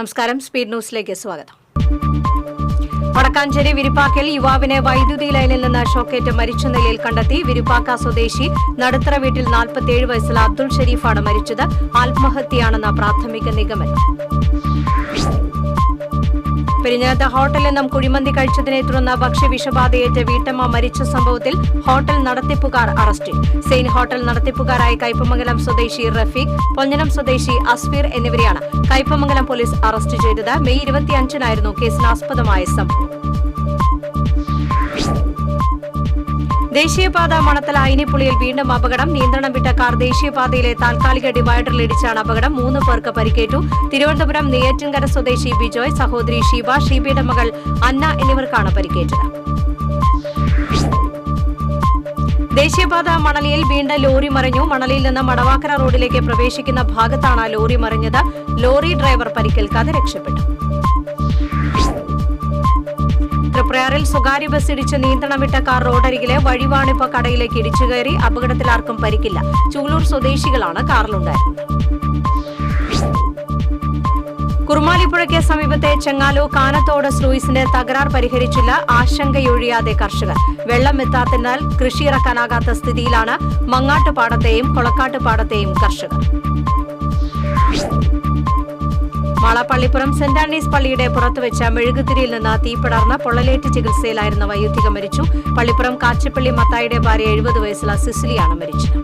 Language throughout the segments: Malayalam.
നമസ്കാരം, സ്പീഡ് ന്യൂസിലേക്ക് സ്വാഗതം. വടക്കാഞ്ചേരി വിരുപ്പാക്കയിൽ യുവാവിനെ വൈദ്യുതി ലൈനിൽ നിന്ന് ഷോക്കേറ്റ് മരിച്ച നിലയിൽ കണ്ടെത്തി. വിരുപ്പാക്ക സ്വദേശി നടുത്തറ വീട്ടിൽ 47 വയസ്സുള്ള അബ്ദുൾ ഷരീഫാണ് മരിച്ചത്. ആത്മഹത്യയാണെന്ന പ്രാഥമിക നിഗമനം. പെരിഞ്ഞാത്ത് ഹോട്ടലിൽ നിന്നും കുഴിമന്തി കഴിച്ചതിനെ തുടർന്ന് ഭക്ഷ്യവിഷബാധയേറ്റ് വീട്ടമ്മ മരിച്ച സംഭവത്തിൽ ഹോട്ടൽ നടത്തിപ്പുകാർ അറസ്റ്റിൽ. സെയിൻ ഹോട്ടൽ നടത്തിപ്പുകാരായ കയ്പമംഗലം സ്വദേശി റഫീഖ്, പൊഞ്ഞനം സ്വദേശി അസ്ഫീർ എന്നിവരെയാണ് കയ്പമംഗലം പോലീസ് അറസ്റ്റ് ചെയ്തത്. മെയ് 25-നായിരുന്നു കേസിനാസ്പദമായ സംഭവം. ദേശീയപാത മണത്തല ഐനിപ്പുളിയിൽ വീണ്ടും അപകടം. നിയന്ത്രണം വിട്ട കാർ ദേശീയപാതയിലെ താൽക്കാലിക ഡിവൈഡറിലിടിച്ചാണ് അപകടം. 3 പേർക്ക് പരിക്കേറ്റു. തിരുവനന്തപുരം നെയ്യാറ്റിൻകര സ്വദേശി ബിജോയ്, സഹോദരി ഷീബയുടെ മകൾ അന്ന എന്നിവർക്കാണ് പരിക്കേറ്റത്. ദേശീയപാത മണലിയിൽ വീണ്ടും ലോറി മറിഞ്ഞു. മണലിയിൽ നിന്ന് മടവാക്കര റോഡിലേക്ക് പ്രവേശിക്കുന്ന ഭാഗത്താണ് ലോറി മറിഞ്ഞത്. ലോറി ഡ്രൈവർ പരിക്കേൽക്കാതെ രക്ഷപ്പെട്ടു. തൃപ്രയാറിൽ സ്വകാര്യ ബസ് ഇടിച്ച് നിയന്ത്രണം വിട്ട കാർ റോഡരികിലെ വഴിവാണിപ്പ കടയിലേക്ക് ഇടിച്ചു കയറി. അപകടത്തിൽ ആർക്കും പരിക്കില്ല. ചൂളൂർ സ്വദേശികളാണ് കാറിലുണ്ടായിരുന്നത്. കുറുമാലിപ്പുഴയ്ക്ക് സമീപത്തെ ചെങ്ങാലോ കാനത്തോട് സ്ലൂയിസിന്റെ തകരാർ പരിഹരിച്ചില്ല. ആശങ്കയൊഴിയാതെ കർഷകർ. വെള്ളം എത്താത്തതിനാൽ കൃഷി ഇറക്കാനാകാത്ത സ്ഥിതിയിലാണ് മങ്ങാട്ടുപാടത്തെയും കൊളക്കാട്ടുപാടത്തെയും കർഷകർ. മാളപ്പള്ളിപ്പുറം സെന്റ് ആന്റണീസ് പള്ളിയുടെ പുറത്തുവെച്ച മെഴുകുതിരിയിൽ നിന്ന് തീപടർന്ന് പൊള്ളലേറ്റ് ചികിത്സയിലായിരുന്ന വയോധിക മരിച്ചു. പള്ളിപ്പുറം കാച്ചിപ്പള്ളി മത്തായിയുടെ ഭാര്യ 70 വയസ്സുള്ള സിസിലിയാണ് മരിച്ചത്.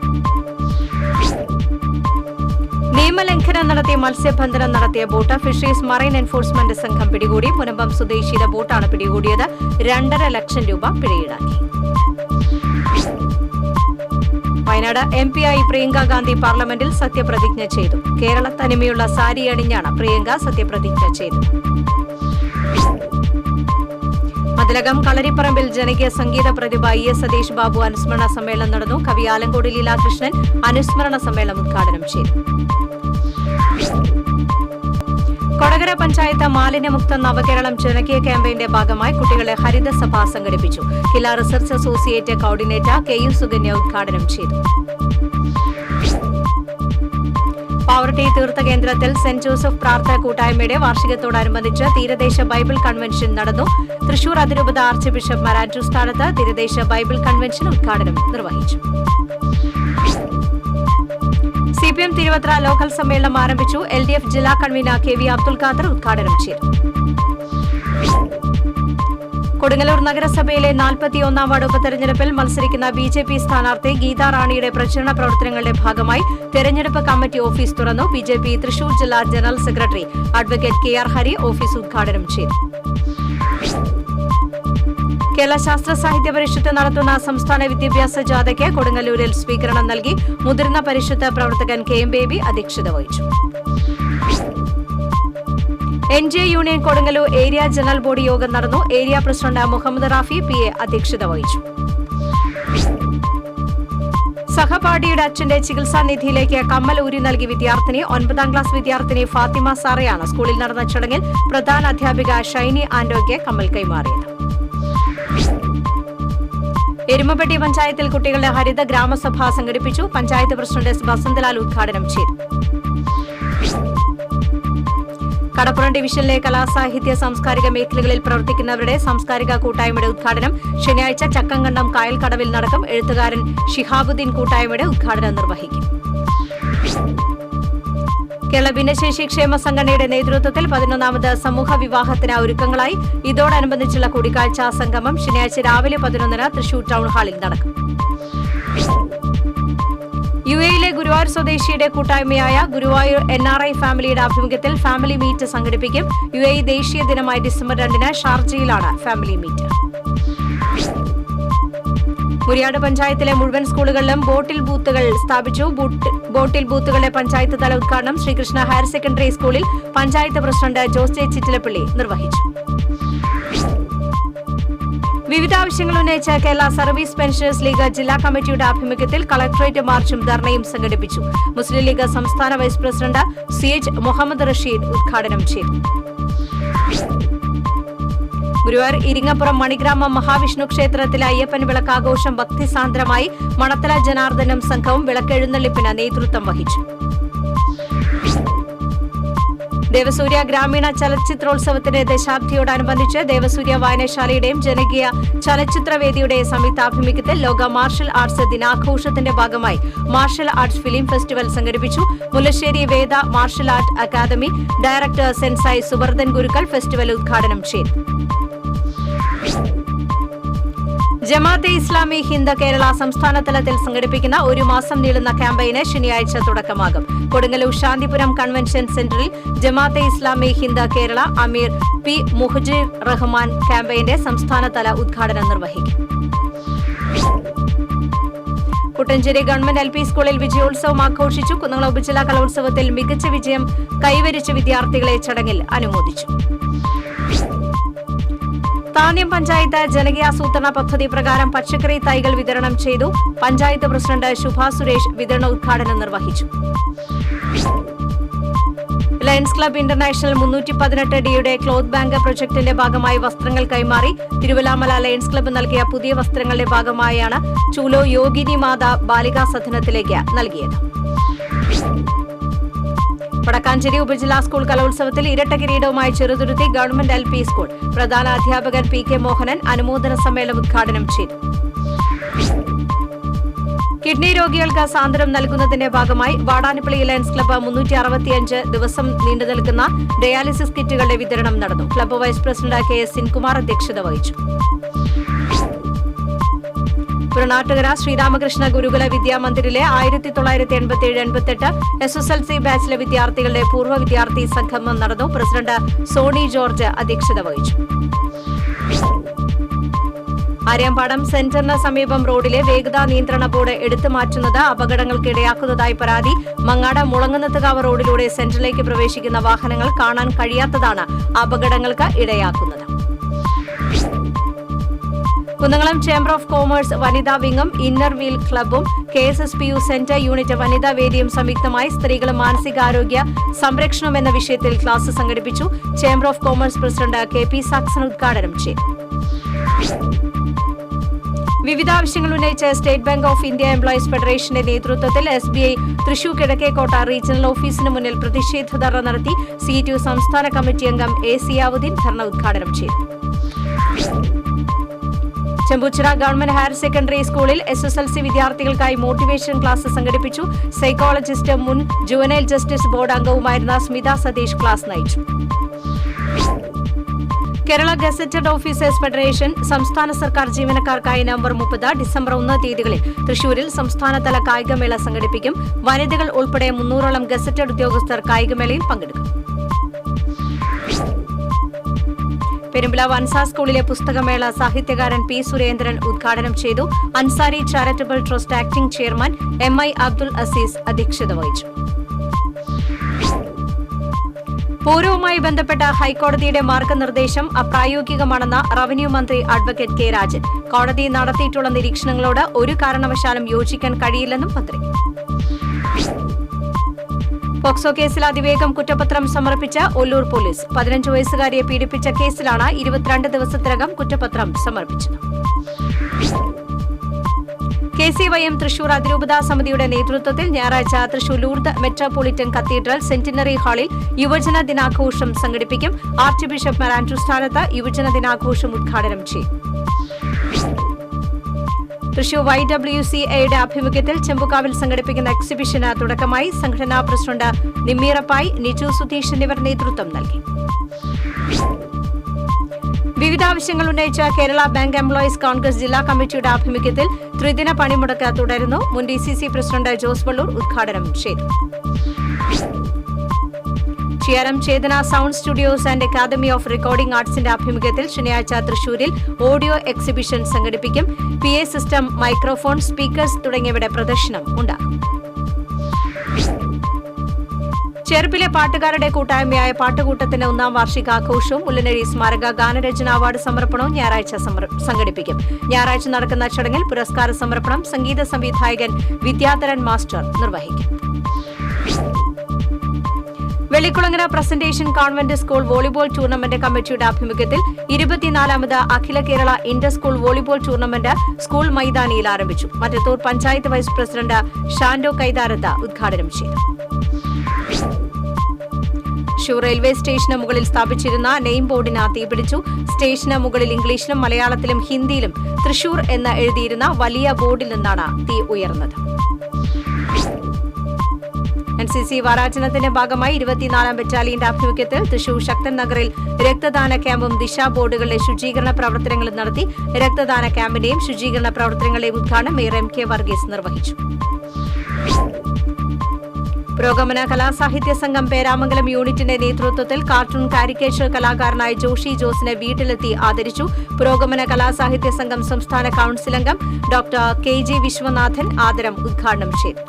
നിയമലംഘനം നടത്തിയ മത്സ്യബന്ധനം നടത്തിയ ബോട്ട് ഫിഷറീസ് മറൈൻ എൻഫോഴ്സ്മെന്റ് സംഘം പിടികൂടി. മുനമ്പം സ്വദേശിയുടെ ബോട്ടാണ് പിടികൂടിയത്. 2.5 ലക്ഷം രൂപ പിഴയീടാക്കി. വയനാട് എംപിയായി പ്രിയങ്ക ഗാന്ധി പാർലമെന്റിൽ സത്യപ്രതിജ്ഞ ചെയ്തു. കേരള തനിമയുള്ള സാരി അണിഞ്ഞാണ് പ്രിയങ്ക സത്യപ്രതിജ്ഞ ചെയ്തത്. മതിലകം കളരിപ്പറമ്പിൽ ജനകീയ സംഗീത പ്രതിഭ ES സതീഷ് ബാബു അനുസ്മരണ സമ്മേളനം നടന്നു. കവി ആലങ്കോട് ലീലാകൃഷ്ണൻ അനുസ്മരണ സമ്മേളനം ഉദ്ഘാടനം ചെയ്തു. കൊടകര പഞ്ചായത്ത് മാലിന്യമുക്ത നവകേരളം ജനകീയ ക്യാമ്പയിന്റെ ഭാഗമായി കുട്ടികളെ ഹരിതസഭ സംഘടിപ്പിച്ചു. ഹില research associate coordinator KU Sukanya ഉദ്ഘാടനം ചെയ്തു. പാവർട്ടി തീർത്ഥകേന്ദ്രത്തിൽ സെന്റ് ജോസഫ് പ്രാർത്ഥന കൂട്ടായ്മയുടെ വാർഷികത്തോടനുബന്ധിച്ച് തീരദേശ ബൈബിൾ കൺവെൻഷൻ നടന്നു. തൃശൂർ അതിരൂപത ആർച്ച് ബിഷപ്പ് മാരാൻഡ്രൂസ് സ്ഥാനത്ത് തീരദേശ ബൈബിൾ കൺവെൻഷൻ ഉദ്ഘാടനം നിർവഹിച്ചു. CPM തിരുവത്ര ലോക്കൽ സമ്മേളനം ആരംഭിച്ചു. LDF ജില്ലാ കൺവീനർ KV അബ്ദുൽ ഖാദർ ഉദ്ഘാടനം ചെയ്തു. കൊടുങ്ങല്ലൂർ നഗരസഭയിലെ 41ാം വാർഡ് ഉപതെരഞ്ഞെടുപ്പിൽ മത്സരിക്കുന്ന BJP സ്ഥാനാർത്ഥി ഗീതാ റാണിയുടെ പ്രചരണ പ്രവർത്തനങ്ങളുടെ ഭാഗമായി തെരഞ്ഞെടുപ്പ് കമ്മിറ്റി ഓഫീസ് തുറന്നു. BJP തൃശൂർ ജില്ലാ general secretary advocate KR Hari office ഉദ്ഘാടനം ചെയ്തു. കേരള ശാസ്ത്ര സാഹിത്യ പരിഷത്ത് നടത്തുന്ന സംസ്ഥാന വിദ്യാഭ്യാസ ജാഥയ്ക്ക് കൊടുങ്ങല്ലൂരിൽ സ്വീകരണം നൽകി. മുതിർന്ന പരിഷത്ത് പ്രവർത്തകൻ KM ബേബി അധ്യക്ഷത വഹിച്ചു. NJ union Kodungallur area general body യോഗം നടന്നു. Area president Muhammad Rafi PA അധ്യക്ഷത വഹിച്ചു. സഹപാഠിയുടെ അച്ഛന്റെ ചികിത്സാ നിധിയിലേക്ക് കമ്മൽ ഊരി നൽകി വിദ്യാർത്ഥിനി. 9ാം ക്ലാസ് വിദ്യാർത്ഥിനി ഫാത്തിമ സാറയാണ് സ്കൂളിൽ നടന്ന ചടങ്ങിൽ പ്രധാന അധ്യാപിക ഷൈനി ആന്റോയ്ക്ക് കമ്മൽ കൈമാറിയത്. എരുമപ്പെട്ടി പഞ്ചായത്തിൽ കുട്ടികളുടെ ഹരിത ഗ്രാമസഭ സംഘടിപ്പിച്ചു. Panchayat president S. വസന്തലാൽ ഉദ്ഘാടനം ചെയ്തു. കടപ്പുറം ഡിവിഷനിലെ കലാസാഹിത്യ സാംസ്കാരിക മേഖലകളിൽ പ്രവർത്തിക്കുന്നവരുടെ സാംസ്കാരിക കൂട്ടായ്മയുടെ ഉദ്ഘാടനം ശനിയാഴ്ച ചക്കങ്കണ്ടം കായൽക്കടവിൽ നടക്കും. എഴുത്തുകാരൻ ഷിഹാബുദ്ദീൻ കൂട്ടായ്മയുടെ ഉദ്ഘാടനം നിർവഹിക്കും. കേരള ഭിന്നശേഷി ക്ഷേമ സംഘടനയുടെ നേതൃത്വത്തിൽ 11ാമത് സമൂഹ വിവാഹത്തിന് ഒരുക്കങ്ങളായി. ഇതോടനുബന്ധിച്ചുള്ള കൂടിക്കാഴ്ച സംഗമം ശനിയാഴ്ച രാവിലെ 11-ന് തൃശൂർ ടൗൺ ഹാളിൽ നടക്കും. UAE ഗുരുവായൂർ സ്വദേശിയുടെ കൂട്ടായ്മയായ ഗുരുവായൂർ NRI ഫാമിലിയുടെ ആഭിമുഖ്യത്തിൽ ഫാമിലി മീറ്റ് സംഘടിപ്പിക്കും. UAE ദേശീയ ദിനമായ ഡിസംബർ 2-ന് ഷാർജയിലാണ് ഫാമിലി മീറ്റ്. മുരിയാട് പഞ്ചായത്തിലെ മുഴുവൻ സ്കൂളുകളിലും ബോട്ടിൽ ബൂത്തുകൾ സ്ഥാപിച്ചു. ബോട്ടിൽ ബൂത്തുകളുടെ പഞ്ചായത്ത് തല ഉദ്ഘാടനം ശ്രീകൃഷ്ണ ഹയർ സെക്കൻഡറി സ്കൂളിൽ പഞ്ചായത്ത് പ്രസിഡന്റ് ജോസ് ജെ ചിറ്റിലപ്പള്ളി നിർവഹിച്ചു. വിവിധ ആവശ്യങ്ങൾ ഉന്നയിച്ച കേരള സർവീസ് പെൻഷനേഴ്സ് ലീഗ് ജില്ലാ കമ്മിറ്റിയുടെ ആഭിമുഖ്യത്തിൽ കളക്ടറേറ്റ് മാർച്ചും ധർണയും സംഘടിപ്പിച്ചു. മുസ്ലിം ലീഗ് സംസ്ഥാന vice president CH Muhammad Rashid ഉദ്ഘാടനം ചെയ്തു. ഗുരുവായൂർ ഇരിങ്ങപ്പുറം മണിഗ്രാമം മഹാവിഷ്ണു ക്ഷേത്രത്തിലെ അയ്യപ്പൻ വിളക്കാഘോഷം ഭക്തിസാന്ദ്രമായി. മണത്തല ജനാർദ്ദനം സംഘവും വിളക്കെഴുന്നള്ളിപ്പിന് നേതൃത്വം വഹിച്ചു. ദേവസൂര്യ ഗ്രാമീണ ചലച്ചിത്രോത്സവത്തിന്റെ ദശാബ്ദിയോടനുബന്ധിച്ച് ദേവസൂര്യ വായനശാലയുടെയും ജനകീയ ചലച്ചിത്രവേദിയുടെയും സംയുക്താഭിമുഖ്യത്തിൽ ലോക മാർഷൽ ആർട്സ് ദിനാഘോഷത്തിന്റെ ഭാഗമായി മാർഷൽ ആർട്സ് ഫിലിം ഫെസ്റ്റിവൽ സംഘടിപ്പിച്ചു. Mullassery Veda martial art academy director sensei Suvardhan Gurukkal festival ഉദ്ഘാടനം ചെയ്തു. ജമാഅത്തെ ഇസ്ലാമി ഹിന്ദ് കേരള സംസ്ഥാന തലത്തിൽ സംഘടിപ്പിക്കുന്ന ഒരു മാസം നീളുന്ന ക്യാമ്പയിന് ശനിയാഴ്ച തുടക്കമാകും. കൊടുങ്ങല്ലൂർ ശാന്തിപുരം കൺവെൻഷൻ സെന്ററിൽ ജമാഅത്തെ ഇസ്ലാമി ഹിന്ദ് കേരള അമീർ പി മുഹജിർ റഹ്മാൻ ക്യാമ്പയിന്റെ സംസ്ഥാനതല ഉദ്ഘാടനം നിർവഹിക്കും. കുട്ടഞ്ചേരി ഗവൺമെന്റ് LP സ്കൂളിൽ വിജയോത്സവം ആഘോഷിച്ചു. കുന്നംകുളം ഉപജില്ലാ കലോത്സവത്തിൽ മികച്ച വിജയം കൈവരിച്ച വിദ്യാർത്ഥികളെ ചടങ്ങിൽ അനുമോദിച്ചു. താന്യം പഞ്ചായത്ത് ജനകീയാസൂത്രണ പദ്ധതി പ്രകാരം പച്ചക്കറി തൈകൾ വിതരണം ചെയ്തു. പഞ്ചായത്ത് പ്രസിഡന്റ് ശുഭ സുരേഷ് വിതരണ ഉദ്ഘാടനം നിർവഹിച്ചു. ലയൺസ് ക്ലബ് ഇന്റർനാഷണൽ 318Dയുടെ ക്ലോത്ത് ബാങ്ക് പ്രൊജക്ടിന്റെ ഭാഗമായി വസ്ത്രങ്ങൾ കൈമാറി. തിരുവല്ലാമല ലയൺസ് ക്ലബ്ബ് നൽകിയ പുതിയ വസ്ത്രങ്ങളുടെ ഭാഗമായാണ് ചൂലോ യോഗിനി മാത ബാലികാ സദനത്തിലേക്ക് നൽകിയത്. വടക്കാഞ്ചേരി ഉപജില്ലാ സ്കൂൾ കലോത്സവത്തിൽ ഇരട്ട കിരീടവുമായി ചെറുതുരുത്തി ഗവൺമെന്റ് LP സ്കൂൾ. പ്രധാന അധ്യാപകൻ PK മോഹനൻ അനുമോദന സമ്മേളനം ഉദ്ഘാടനം ചെയ്തു. കിഡ്നി രോഗികൾക്ക് സാന്ത്വനം നൽകുന്നതിന്റെ ഭാഗമായി വാടാനപ്പള്ളി ലയൺസ് ക്ലബ്ബ് 365 ദിവസം നീണ്ടുനിൽക്കുന്ന ഡയാലിസിസ് കിറ്റുകളുടെ വിതരണം നടന്നു. Club vice president KS Sinkumar അധ്യക്ഷത വഹിച്ചു. പുറനാട്ടുകര ശ്രീരാമകൃഷ്ണ ഗുരുകുല വിദ്യാമന്ദിറിലെ 1987-88 SSLC ബാച്ചിലെ വിദ്യാർത്ഥികളുടെ പൂർവ്വ വിദ്യാർത്ഥി സംഗമം നടന്നു. പ്രസിഡന്റ് സോണി ജോർജ് അധ്യക്ഷത വഹിച്ചു. ആര്യമ്പാടം സെന്ററിന് സമീപം റോഡിലെ വേഗതാ നിയന്ത്രണ ബോർഡ് എടുത്തുമാറ്റുന്നത് അപകടങ്ങൾക്ക് ഇടയാക്കുന്നതായി പരാതി. മങ്ങാട് മുളങ്ങുന്നത്തുകാവ് റോഡിലൂടെ സെന്ററിലേക്ക് പ്രവേശിക്കുന്ന വാഹനങ്ങൾ കാണാൻ കഴിയാത്തതാണ് അപകടങ്ങൾക്ക് ഇടയാക്കുന്നത്. കുന്നംകുളം ചേംബർ ഓഫ് കോമേഴ്സ് വനിതാ വിംഗും ഇന്നർ വീൽ ക്ലബ്ബും KSSPU സെന്റർ യൂണിറ്റ് വനിതാ വേദിയും സംയുക്തമായി സ്ത്രീകളും മാനസികാരോഗ്യ സംരക്ഷണം എന്ന വിഷയത്തിൽ ക്ലാസ് സംഘടിപ്പിച്ചു. Chamber of commerce president KP Saxon ഉദ്ഘാടനം ചെയ്തു. വിവിധ ആവശ്യങ്ങൾ ഉന്നയിച്ച് state bank of India employees ഫെഡറേഷന്റെ നേതൃത്വത്തിൽ SBI തൃശൂർ കിഴക്കേക്കോട്ട റീജിയണൽ ഓഫീസിന് മുന്നിൽ പ്രതിഷേധ ധർണ നടത്തി. CTU സംസ്ഥാന കമ്മിറ്റി അംഗം A സിയാവുദ്ദീൻ ധർണ ഉദ്ഘാടനം ചെയ്തു. ചെമ്പൂച്ചിറ ഗവൺമെന്റ് ഹയർ സെക്കൻഡറി സ്കൂളിൽ SSLC വിദ്യാർത്ഥികൾക്കായി മോട്ടിവേഷൻ ക്ലാസ് സംഘടിപ്പിച്ചു. സൈക്കോളജിസ്റ്റ് മുൻ ജുവനൈൽ ജസ്റ്റിസ് ബോർഡ് അംഗവുമായിരുന്ന സ്മിത സതീഷ് ക്ലാസ് നയിച്ചു. കേരള ഗസറ്റഡ് ഓഫീസേഴ്സ് ഫെഡറേഷൻ സംസ്ഥാന സർക്കാർ ജീവനക്കാർക്കായി നവംബർ 30, ഡിസംബർ 1 തീയതികളിൽ തൃശൂരിൽ സംസ്ഥാനതല കായികമേള സംഘടിപ്പിക്കും. വനിതകൾ ഉൾപ്പെടെ 300ഓളം ഗസറ്റഡ് ഉദ്യോഗസ്ഥർ കായികമേളയിൽ പങ്കെടുക്കും. പെരുമ്പല വൻസ സ്കൂളിലെ പുസ്തകമേള സാഹിത്യകാരൻ P സുരേന്ദ്രൻ ഉദ്ഘാടനം ചെയ്തു. Ansari charitable trust acting chairman MI Abdul Aziz അധ്യക്ഷത വഹിച്ചു. പൂരവുമായി ബന്ധപ്പെട്ട ഹൈക്കോടതിയുടെ മാർഗനിർദ്ദേശം അപ്രായോഗികമാണെന്ന റവന്യൂ മന്ത്രി അഡ്വക്കേറ്റ് K രാജൻ. കോടതി നടത്തിയിട്ടുള്ള നിരീക്ഷണങ്ങളോട് ഒരു കാരണവശാലും യോജിക്കാൻ കഴിയില്ലെന്നും മന്ത്രി. പോക്സോ കേസിൽ അതിവേഗം കുറ്റപത്രം സമർപ്പിച്ച ഒല്ലൂർ പോലീസ്. 15 വയസ്സുകാരിയെ പീഡിപ്പിച്ച കേസിലാണ് 22 ദിവസത്തിനകം കുറ്റപത്രം സമർപ്പിച്ചത്. KCYM തൃശൂർ അതിരൂപതാ സമിതിയുടെ നേതൃത്വത്തിൽ ഞായറാഴ്ച Thrissur Lourdes metropolitan cathedral centenary ഹാളിൽ യുവജന ദിനാഘോഷം സംഘടിപ്പിക്കും. ആർച്ച് ബിഷപ്പ് മാർ ആൻഡ്രൂ സ്ഥാനത്ത് യുവജന ദിനാഘോഷം ഉദ്ഘാടനം ചെയ്യും. തൃശൂർ YWCAയുടെ ആഭിമുഖ്യത്തിൽ ചെമ്പുകാവിൽ സംഘടിപ്പിക്കുന്ന എക്സിബിഷന് തുടക്കമായി. സംഘടനാ പ്രസിഡന്റ് നിമ്മീറപ്പായി, നിജു സുധീഷ് എന്നിവർ നേതൃത്വം നൽകി. വിവിധ ആവശ്യങ്ങൾ ഉന്നയിച്ച കേരള ബാങ്ക് എംപ്ലോയീസ് കോൺഗ്രസ് ജില്ലാ കമ്മിറ്റിയുടെ ആഭിമുഖ്യത്തിൽ ത്രിദിന പണിമുടക്ക് തുടരുന്നു. മുൻ DCC പ്രസിഡന്റ് ജോസ് വള്ളൂർ ഉദ്ഘാടനം ചെയ്തു. Chiyaram Chethana sound studios and academy of recording ആർട്സിന്റെ ആഭിമുഖ്യത്തിൽ ശനിയാഴ്ച തൃശൂരിൽ ഓഡിയോ എക്സിബിഷൻ സംഘടിപ്പിക്കും. PA സിസ്റ്റം, മൈക്രോഫോൺ, സ്പീക്കേഴ്സ് തുടങ്ങിയവയുടെ പ്രദർശനം ഉണ്ടാകും. ചെറുപ്പിലെ പാട്ടുകാരുടെ കൂട്ടായ്മയായ പാട്ടുകൂട്ടത്തിന്റെ 1ാം വാർഷികാഘോഷവും മുല്ലനഴി സ്മാരക ഗാനരചന അവാർഡ് സമർപ്പണവും ഞായറാഴ്ച സംഘടിപ്പിക്കും. ഞായറാഴ്ച നടക്കുന്ന ചടങ്ങിൽ പുരസ്കാര സമർപ്പണം സംഗീത സംവിധായകൻ വിദ്യാധരൻ മാസ്റ്റർ നിർവഹിക്കും. Vellikulangara presentation convent school volleyball tournament കമ്മിറ്റിയുടെ ആഭിമുഖ്യത്തിൽ 24ാമത് അഖില Kerala inter school volleyball tournament school മൈതാനിയിൽ ആരംഭിച്ചു. മറ്റത്തൂർ പഞ്ചായത്ത് വൈസ് പ്രസിഡന്റ് ഷാൻഡോ കൈതാരത്ത് ഉദ്ഘാടനം ചെയ്തു. തൃശൂർ റെയിൽവേ സ്റ്റേഷന് മുകളിൽ സ്ഥാപിച്ചിരുന്ന നെയിം ബോർഡിന് തീപിടിച്ചു. സ്റ്റേഷന് മുകളിൽ ഇംഗ്ലീഷിലും മലയാളത്തിലും ഹിന്ദിയിലും തൃശൂർ എന്ന് എഴുതിയിരുന്ന വലിയ ബോർഡിൽ നിന്നാണ് തീ ഉയർന്നത്. NCC വാരാചരണത്തിന്റെ ഭാഗമായി 24-ാം ബറ്റാലിയന്റെ ആഭിമുഖ്യത്തിൽ തൃശൂർ ശക്തൻ നഗറിൽ രക്തദാന ക്യാമ്പും ദിശ ബോർഡുകളുടെ ശുചീകരണ പ്രവർത്തനങ്ങളും നടത്തി. രക്തദാന ക്യാമ്പിന്റെയും ശുചീകരണ പ്രവർത്തനങ്ങളുടെയും ഉദ്ഘാടനം മേയർ MK വർഗീസ് നിർവഹിച്ചു. പുരോഗമന കലാസാഹിത്യ സംഘം പേരാമംഗലം യൂണിറ്റിന്റെ നേതൃത്വത്തിൽ കാർട്ടൂൺ കാരിക്കേച്ചർ കലാകാരനായ ജോഷി ജോസിനെ വീട്ടിലെത്തി ആദരിച്ചു. പുരോഗമന കലാസാഹിത്യ സംഘം സംസ്ഥാന കൌൺസിൽ അംഗം ഡോക്ടർ KG വിശ്വനാഥൻ ആദരം ഉദ്ഘാടനം ചെയ്തു.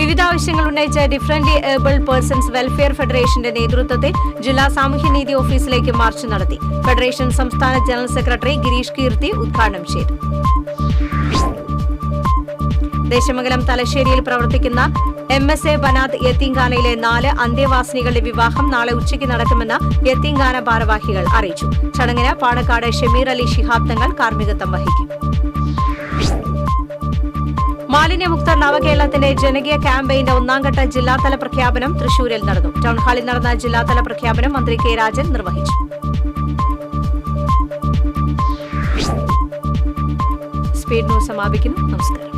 വിവിധ ആവശ്യങ്ങൾ ഉന്നയിച്ച് ഡിഫറന്റ്ലി ഏബിൾഡ് പേഴ്സൺസ് വെൽഫെയർ ഫെഡറേഷന്റെ നേതൃത്വത്തിൽ ജില്ലാ സാമൂഹ്യനീതി ഓഫീസിലേക്ക് മാർച്ച് നടത്തി. ഫെഡറേഷൻ സംസ്ഥാന ജനറൽ സെക്രട്ടറി ഗിരീഷ് കീർത്തി ഉദ്ഘാടനം ചെയ്തു. ദേശമംഗലം തലശ്ശേരിയിൽ പ്രവർത്തിക്കുന്ന MSA ബനാത് യത്തീംഖാനയിലെ 4 അന്തേവാസിനികളുടെ വിവാഹം നാളെ ഉച്ചയ്ക്ക് നടക്കുമെന്ന് യത്തീംഖാന ഭാരവാഹികൾ അറിയിച്ചു. ചടങ്ങിന് പാണക്കാട് ഷമീർ അലി ശിഹാബ് തങ്ങൾ കാർമ്മികത്വം വഹിക്കും. മാലിന്യമുക്ത നവകേരളത്തിന്റെ ജനകീയ ക്യാമ്പയിന്റെ 1ാംഘട്ട ജില്ലാതല പ്രഖ്യാപനം തൃശൂരിൽ നടന്നു. ടൗൺഹാളിൽ നടന്ന ജില്ലാതല പ്രഖ്യാപനം മന്ത്രി K രാജൻ നിർവഹിച്ചു. സ്പീഡ് ന്യൂസ് സമാപിക്കുന്നു. നമസ്കാരം.